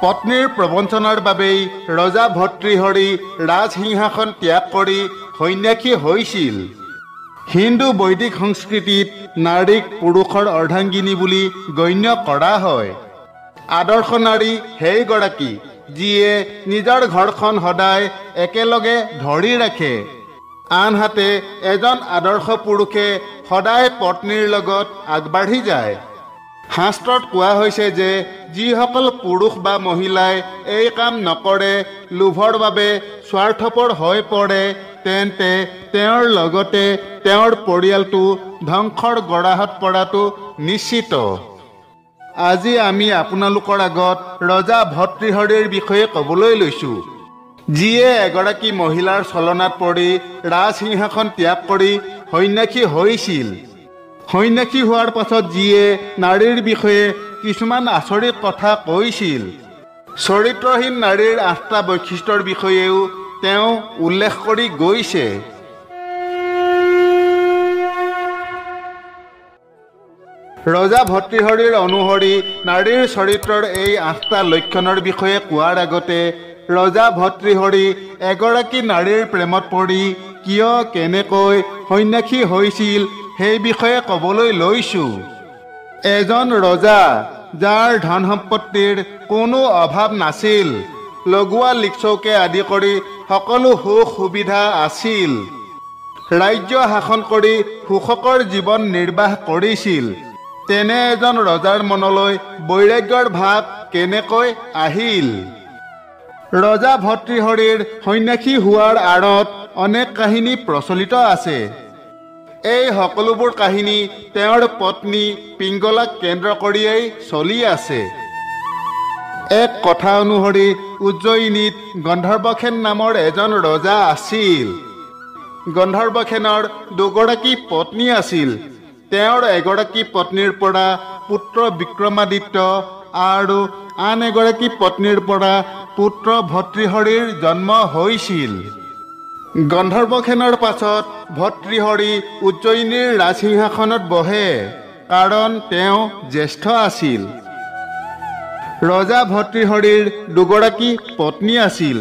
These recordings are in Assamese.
পত্নীৰ প্ৰবঞ্চনাৰ বাবেই ৰজা ভৰ্তৃহৰি ৰাজসিংহাসন ত্যাগ কৰি সন্ন্যাসী হৈছিল। হিন্দু বৈদিক সংস্কৃতিত নাৰীক পুৰুষৰ অৰ্ধাংগিনী বুলি গণ্য কৰা হয়। আদৰ্শ নাৰী সেইগৰাকী যিয়ে নিজৰ ঘৰখন সদায় একেলগে ধৰি ৰাখে। আনহাতে এজন আদৰ্শ পুৰুষে সদায় পত্নীৰ লগত আগবাঢ়ি যায়। শাস্ত্ৰত কোৱা হৈছে যে যিসকল পুৰুষ বা মহিলাই এই কাম নকৰে, লোভৰ বাবে স্বাৰ্থপৰ হৈ পৰে, তেন্তে তেওঁৰ লগতে তেওঁৰ পৰিয়ালটো ধ্বংসৰ গৰাহত পৰাটো নিশ্চিত। আজি আমি আপোনালোকৰ আগত ৰজা ভৰ্তৃহৰিৰ বিষয়ে ক'বলৈ লৈছোঁ, যিয়ে এগৰাকী মহিলাৰ ছলনাত পৰি ৰাজসিংহাসন ত্যাগ কৰি সন্ন্যাসী হৈছিল। সন্ন্যাসী হোৱাৰ পাছত যিয়ে নাৰীৰ বিষয়ে কিছুমান আচৰিত কথা কৈছিল। চৰিত্ৰহীন নাৰীৰ 8টা বৈশিষ্ট্যৰ বিষয়েও তেওঁ উল্লেখ কৰি গৈছে। ৰজা ভৰ্তৃহৰিৰ অনুসৰি নাৰীৰ চৰিত্ৰৰ এই 8টা লক্ষণৰ বিষয়ে কোৱাৰ আগতে ৰজা ভৰ্তৃহৰি এগৰাকী নাৰীৰ প্ৰেমত পৰি কিয় কেনেকৈ সন্ন্যাসী হৈছিল সেই বিষয়ে ক'বলৈ লৈছোঁ। এজন ৰজা যাৰ ধন সম্পত্তিৰ কোনো অভাৱ নাছিল, লগোৱা লিকচৌকে আদি কৰি সকলো সুখ সুবিধা আছিল, ৰাজ্য শাসন কৰি সুখকৰ জীৱন নিৰ্বাহ কৰিছিল, তেনে এজন ৰজাৰ মনলৈ বৈৰাগ্যৰ ভাৱ কেনেকৈ আহিল? ৰজা ভৰ্তৃহৰিৰ সন্ন্যাসী হোৱাৰ আঁৰত অনেক কাহিনী প্ৰচলিত আছে। এই সকলোবোৰ কাহিনী তেওঁৰ পত্নী পিংগলাক কেন্দ্ৰ কৰিয়েই চলি আছে। এক কথা অনুসৰি উজ্জয়িনীত গন্ধৰ্বসেন নামৰ এজন ৰজা আছিল। গন্ধৰ্বসেনৰ দুগৰাকী পত্নী আছিল। তেওঁৰ এগৰাকী পত্নীৰ পৰা পুত্ৰ বিক্ৰমাদিত্য আৰু আন এগৰাকী পত্নীৰ পৰা পুত্ৰ ভৰ্তৃহৰিৰ জন্ম হৈছিল। গন্ধৰ্বসেনৰ পাছত ভৰ্তৃহৰি উজ্জয়িনীৰ ৰাজসিংহাসনত বহে, কাৰণ তেওঁ জ্যেষ্ঠ আছিল। ৰজা ভৰ্তৃহৰিৰ দুগৰাকী পত্নী আছিল,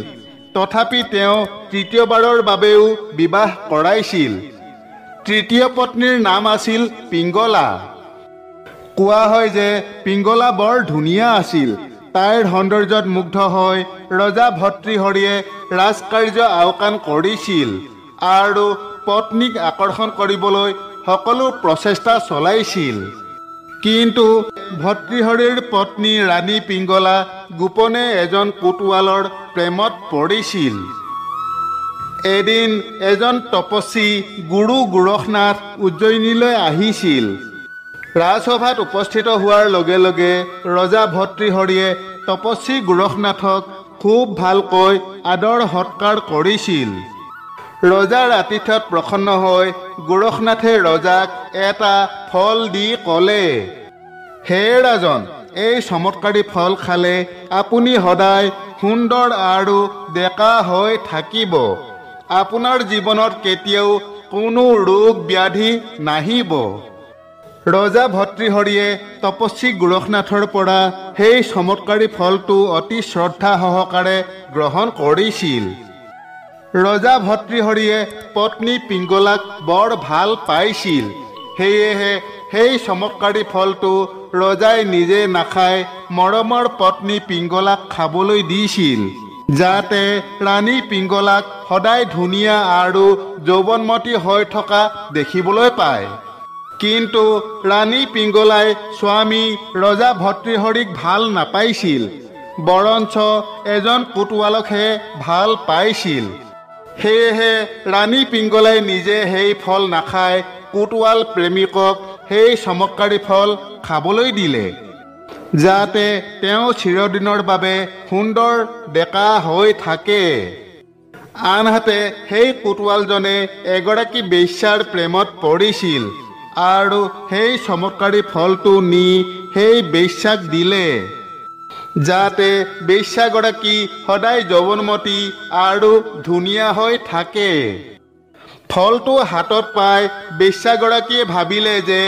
তথাপি তেওঁ তৃতীয়বাৰৰ বাবেও বিবাহ কৰাইছিল। তৃতীয় পত্নীৰ নাম আছিল পিংগলা। কোৱা হয় যে পিংগলা বৰ ধুনীয়া আছিল। তাইৰ সৌন্দৰ্যত মুগ্ধ হৈ ৰজা ভৰ্তৃহৰিয়ে ৰাজকাৰ্য আওকাণ কৰিছিল আৰু পত্নীক আকৰ্ষণ কৰিবলৈ সকলো প্ৰচেষ্টা চলাইছিল। কিন্তু ভৰ্তৃহৰিৰ পত্নী ৰাণী পিংগলা গোপনে এজন কোতৱালৰ প্ৰেমত পৰিছিল। এদিন এজন তপস্বী গুৰু গোৰখনাথ উজ্জয়িনীলৈ আহিছিল। ৰাজসভাত উপস্থিত হোৱাৰ লগে লগে ৰজা ভৰ্তৃহৰিয়ে তপস্বী গোৰখনাথক খুব ভালকৈ আদৰ সৎকাৰ কৰিছিল। ৰজাৰ আতিথ্যত প্ৰসন্ন হৈ গোৰখনাথে ৰজাক এটা ফল দি ক'লে, হে ৰাজন, এই চমৎকাৰী ফল খালে আপুনি সদায় সুন্দৰ আৰু ডেকা হৈ থাকিব। আপোনাৰ জীৱনত কেতিয়াও কোনো ৰোগ ব্যাধি নাহিব। ৰজা ভৰ্তৃহৰিয়ে তপস্বী গোৰখনাথৰ পৰা সেই চমৎকাৰী ফলটো অতি শ্ৰদ্ধা সহকাৰে গ্ৰহণ কৰিছিল। ৰজা ভৰ্তৃহৰিয়ে পত্নী পিংগলাক বৰ ভাল পাইছিল। সেয়েহে সেই চমৎকাৰী ফলটো ৰজাই নিজে নাখাই মৰমৰ পত্নী পিংগলাক খাবলৈ দিছিল, যাতে ৰাণী পিংগলাক সদায় ধুনীয়া আৰু যৌৱনমতী হৈ থকা দেখিবলৈ পায়। কিন্তু ৰাণী পিংগলাই স্বামী ৰজা ভৰ্তৃহৰিক ভাল নাপাইছিল, বৰঞ্চ এজন কোতৱালকহে ভাল পাইছিল। সেয়েহে ৰাণী পিংগলাই নিজে সেই ফল নাখাই কোতৱাল প্ৰেমিকক সেই চমৎকাৰী ফল খাবলৈ দিলে, যাতে তেওঁ চিৰদিনৰ বাবে সুন্দৰ ডেকা হৈ থাকে। আনহাতে সেই কোতৱালজনে এগৰাকী বেশ্যাৰ প্ৰেমত পৰিছিল আৰু সেই চমৎকাৰী ফলটো নি সেই বেশ্যাক দিলে, যাতে বেশ্যাগৰাকী সদায় যৌৱনমতী আৰু ধুনীয়া হৈ থাকে। ফলটো হাতত পাই বেশ্যাগৰাকীয়ে ভাবিলে যে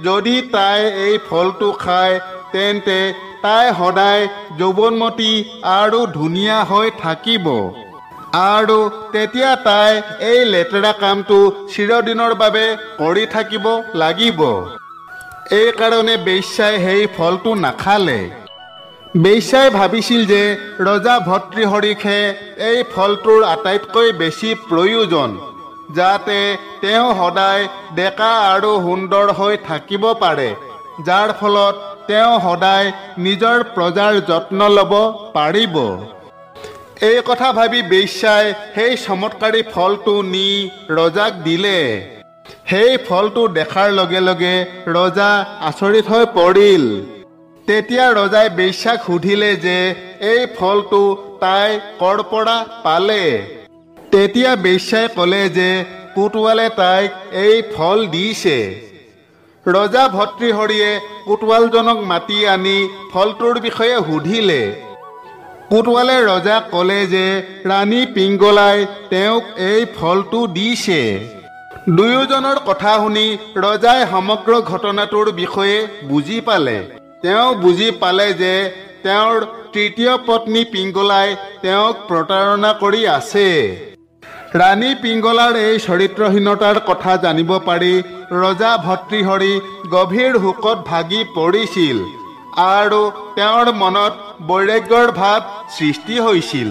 যদি তাই এই ফলটো খায় তেন্তে তাই সদায় যৌৱনমতী আৰু ধুনীয়া হৈ থাকিব আৰু তেতিয়া তাই এই লেতেৰা কামটো চিৰদিনৰ বাবে কৰি থাকিব লাগিব। এই কাৰণে বেশ্যাই সেই ফলটো নাখালে। বেশ্যাই ভাবিছিল যে ৰজা ভৰ্তৃহৰিকহে এই ফলটোৰ আটাইতকৈ বেছি প্ৰয়োজন, যাতে তেওঁ সদায় ডেকা আৰু সুন্দৰ হৈ থাকিব পাৰে, যাৰ ফলত তেওঁ সদায় নিজৰ প্ৰজাৰ যত্ন ল'ব পাৰিব। এই কথা ভাবি বেশ্যাই সেই চমৎকাৰী ফলটো নি ৰজাক দিলে। সেই ফলটো দেখাৰ লগে লগে ৰজা আচৰিত হৈ পৰিল। তেতিয়া ৰজাই বেশ্যাক সুধিলে যে এই ফলটো তাই ক'ৰ পৰা পালে। তেতিয়া বেশ্যাই ক'লে যে কোতোৱালে তাইক এই ফল দিছে। ৰজা ভৰ্তৃহৰিয়ে কোতোৱালজনক মাতি আনি ফলটোৰ বিষয়ে সুধিলে। কোতোৱালে ৰজাক ক'লে যে ৰাণী পিংগলাই তেওঁক এই ফলটো দিছে। দুয়োজনৰ কথা শুনি ৰজাই সমগ্ৰ ঘটনাটোৰ বিষয়ে বুজি পালে। তেওঁ বুজি পালে যে তেওঁৰ তৃতীয় পত্নী পিংগলাই তেওঁক প্ৰতাৰণা কৰি আছে। ৰাণী পিংগলাৰ এই চৰিত্ৰহীনতাৰ কথা জানিব পাৰি ৰজা ভৰ্তৃহৰি গভীৰ শোকত ভাগি পৰিছিল আৰু তেওঁৰ মনত বৈৰাগ্যৰ ভাৱ সৃষ্টি হৈছিল।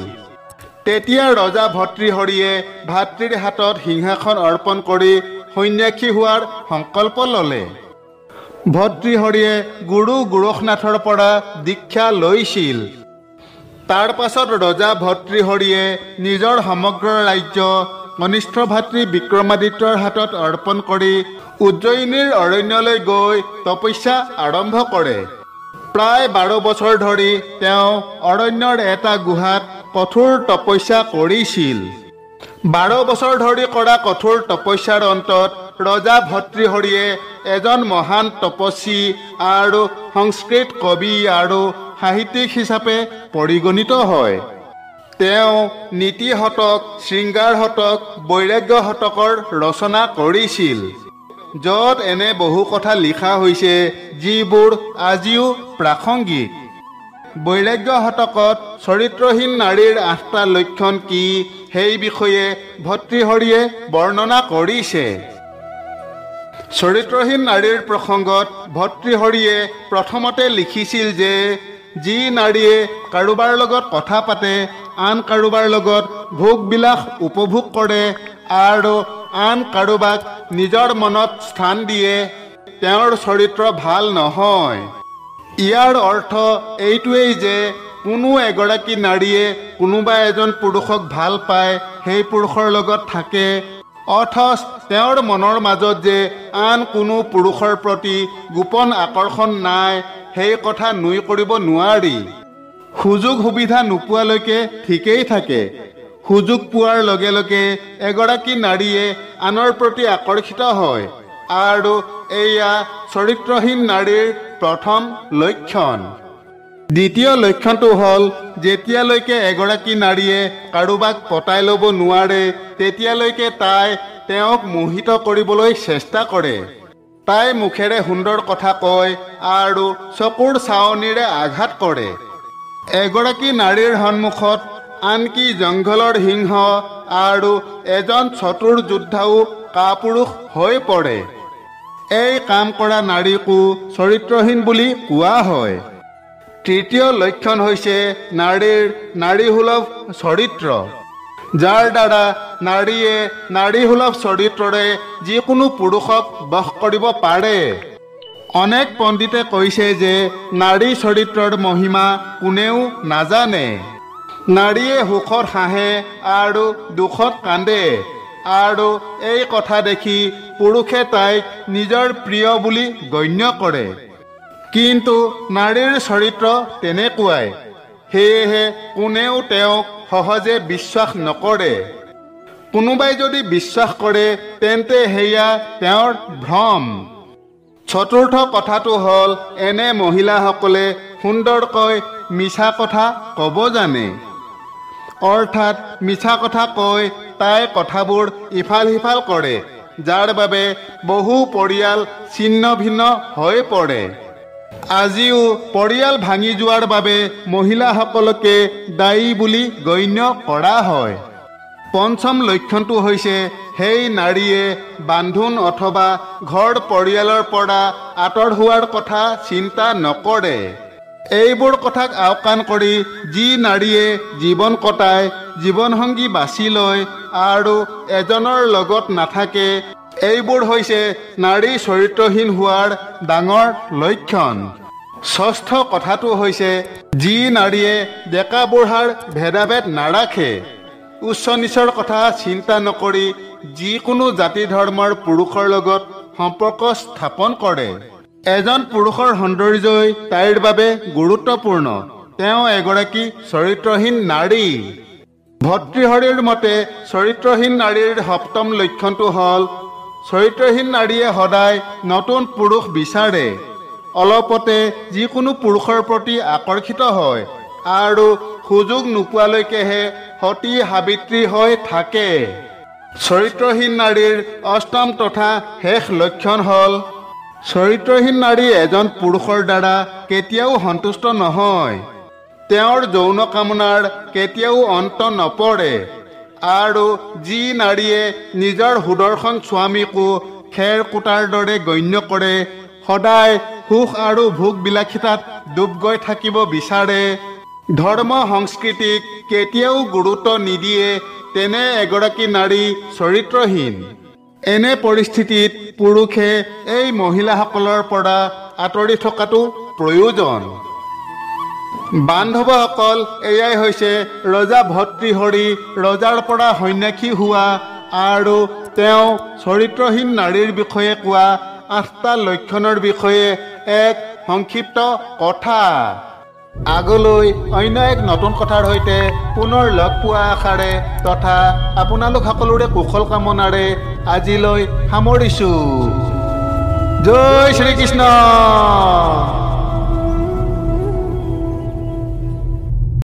তেতিয়া ৰজা ভৰ্তৃহৰিয়ে ভাতৃৰ হাতত সিংহাসন অৰ্পণ কৰি সন্ন্যাসী হোৱাৰ সংকল্প ল'লে। ভৰ্তৃহৰিয়ে গুৰু গোৰখনাথৰ পৰা দীক্ষা লৈছিল। তাৰ পাছত ৰজা ভৰ্তৃহৰিয়ে নিজৰ সমগ্ৰ ৰাজ্য কনিষ্ঠ ভাতৃ বিক্ৰমাদিত্যৰ হাতত অৰ্পণ কৰি উজ্জয়িনীৰ অৰণ্যলৈ গৈ তপস্যা আৰম্ভ কৰে। প্ৰায় 12 বছৰ ধৰি তেওঁ অৰণ্যৰ এটা গুহাত কঠোৰ তপস্যা কৰিছিল। 12 বছৰ ধৰি কৰা কঠোৰ তপস্যাৰ অন্তত ৰজা ভৰ্তৃহৰিয়ে এজন মহান তপস্বী আৰু সংস্কৃত কবি আৰু সাহিত্যিক হিচাপে পৰিগণিত হয়। তেওঁ নীতি শতক, শৃংগাৰ শতক, বৈৰাগ্য শতকৰ ৰচনা কৰিছিল, য'ত এনে বহু কথা লিখা হৈছে যিবোৰ আজিও প্ৰাসংগিক। বৈৰাগ্য শতকত চৰিত্ৰহীন নাৰীৰ 8টা লক্ষণ কি সেই বিষয়ে ভৰ্তৃহৰিয়ে বৰ্ণনা কৰিছে। চৰিত্ৰহীন নাৰীৰ প্ৰসংগত ভৰ্তৃহৰিয়ে প্ৰথমতে লিখিছিল যে যি নাৰীয়ে কাৰোবাৰ লগত কথা পাতে, আন কাৰোবাৰ লগত ভোগবিলাস উপভোগ কৰে আৰু আন কাৰোবাক নিজৰ মনত স্থান দিয়ে, তেওঁৰ চৰিত্ৰ ভাল নহয়। ইয়াৰ অৰ্থ এইটোৱেই যে কোনো এগৰাকী নাৰীয়ে কোনোবা এজন পুৰুষক ভাল পায়, সেই পুৰুষৰ লগত থাকে, অথচ তেওঁৰ মনৰ মাজত যে আন কোনো পুৰুষৰ প্ৰতি গোপন আকৰ্ষণ নাই, সেই কথা নুই কৰিব নোৱাৰি। সুযোগ সুবিধা নোপোৱালৈকে ঠিকেই থাকে। সুযোগ পোৱাৰ লগে লগে এগৰাকী নাৰীয়ে আনৰ প্ৰতি আকৰ্ষিত হয় আৰু এয়া চৰিত্ৰহীন নাৰীৰ প্ৰথম লক্ষণ। দ্বিতীয় লক্ষণটো হ'ল যেতিয়ালৈকে এগৰাকী নাৰীয়ে কাৰোবাক পতাই ল'ব নোৱাৰে তেতিয়ালৈকে তাই তেওঁক মোহিত কৰিবলৈ চেষ্টা কৰে। তাই মুখেৰে সুন্দৰ কথা কয় আৰু চকুৰ চাৱনিৰে আঘাত কৰে। এগৰাকী নাৰীৰ সন্মুখত আনকি জংঘলৰ সিংহ আৰু এজন চতুৰ যোদ্ধাও কাপুৰুষ হৈ পৰে। এই কাম কৰা নাৰীকো চৰিত্ৰহীন বুলি কোৱা হয়। তৃতীয় লক্ষণ হৈছে নাৰীৰ নাৰীসুলভ চৰিত্ৰ, যাৰ দ্বাৰা নাৰীয়ে নাৰীসুলভ চৰিত্ৰৰে যিকোনো পুৰুষক বশ কৰিব পাৰে। অনেক পণ্ডিতে কৈছে যে নাৰী চৰিত্ৰৰ মহিমা কোনেও নাজানে। নাৰীয়ে সুখত হাঁহে আৰু দুখত কান্দে, আৰু এই কথা দেখি পুৰুষে তাইক নিজৰ প্ৰিয় বুলি গণ্য কৰে। কিন্তু নাৰীৰ চৰিত্ৰ তেনেকুৱাই, সেয়েহে কোনেও তেওঁক সহজে বিশ্বাস নকৰে। কোনোবাই যদি বিশ্বাস কৰে তেন্তে সেয়া তেওঁৰ ভ্ৰম। চতুৰ্থ কথাটো হ'ল এনে মহিলাসকলে সুন্দৰকৈ মিছা কথা ক'ব জানে। অৰ্থাৎ মিছা কথা কৈ তাই কথাবোৰ ইফাল সিফাল কৰে, যাৰ বাবে বহু পৰিয়াল ছিন্ন ভিন্ন হৈ পৰে। আজিও পৰিয়াল ভাঙি যোৱাৰ বাবে মহিলাসকলকে দায়ী বুলি গণ্য কৰা হয়। পঞ্চম লক্ষণটো হৈছে সেই নাৰীয়ে বান্ধোন অথবা ঘৰ পৰিয়ালৰ পৰা আঁতৰ হোৱাৰ কথা চিন্তা নকৰে। এইবোৰ কথাক আওকাণ কৰি যি নাৰীয়ে জীৱন কটায়, জীৱনসংগী বাছি লয় আৰু এজনৰ লগত নাথাকে, এইবোৰ হৈছে নাৰী চৰিত্ৰহীন হোৱাৰ ডাঙৰ লক্ষণ। ষষ্ঠ কথাটো হৈছে যি নাৰীয়ে ডেকা বুঢ়াৰ ভেদাভেদ নাৰাখে, উচ্চ নিচৰ কথা চিন্তা নকৰি যিকোনো জাতি ধৰ্মৰ পুৰুষৰ লগত সম্পৰ্ক স্থাপন কৰে। এজন পুৰুষৰ সৌন্দৰ্যই তাইৰ বাবে গুৰুত্বপূৰ্ণ। তেওঁ এগৰাকী চৰিত্ৰহীন নাৰী। ভৰ্তৃহৰিৰ মতে চৰিত্ৰহীন নাৰীৰ সপ্তম লক্ষণটো হ'ল চৰিত্ৰহীন নাৰীয়ে সদায় নতুন পুৰুষ বিচাৰে, অলপতে যিকোনো পুৰুষৰ প্ৰতি আকৰ্ষিত হয় আৰু সুযোগ নোপোৱালৈকেহে সতী সাবিত্ৰী হৈ থাকে। চৰিত্ৰহীন নাৰীৰ অষ্টম তথা শেষ লক্ষণ হ'ল চৰিত্ৰহীন নাৰী এজন পুৰুষৰ দ্বাৰা কেতিয়াও সন্তুষ্ট নহয়। তেওঁৰ যৌন কামনাৰ কেতিয়াও অন্ত নপৰে আৰু যি নাৰীয়ে নিজৰ সুদৰ্শন স্বামীকো খেৰ কুটাৰ দৰে গণ্য কৰে, সদায় সুখ আৰু ভোগ বিলাসিতাত ডুব গৈ থাকিব বিচাৰে, ধৰ্ম সংস্কৃতিক কেতিয়াও গুৰুত্ব নিদিয়ে, তেনে এগৰাকী নাৰী চৰিত্ৰহীন। এনে পৰিস্থিতিত পুৰুষে এই মহিলাসকলৰ পৰা আঁতৰি থকাটো প্ৰয়োজন। বান্ধৱসকল, এয়াই হৈছে ৰজা ভৰ্তৃহৰি ৰজাৰ পৰা সন্যাসী হোৱা আৰু তেওঁ চৰিত্ৰহীন নাৰীৰ বিষয়ে কোৱা 8টা লক্ষণৰ বিষয়ে এক সংক্ষিপ্ত কথা। আগলৈ অন্য এক নতুন কথাৰ সৈতে পুনৰ লগ পোৱা আশাৰে তথা আপোনালোক সকলোৰে কুশল কামনাৰে আজিলৈ সামৰিছোঁ। জয় শ্ৰীকৃষ্ণ।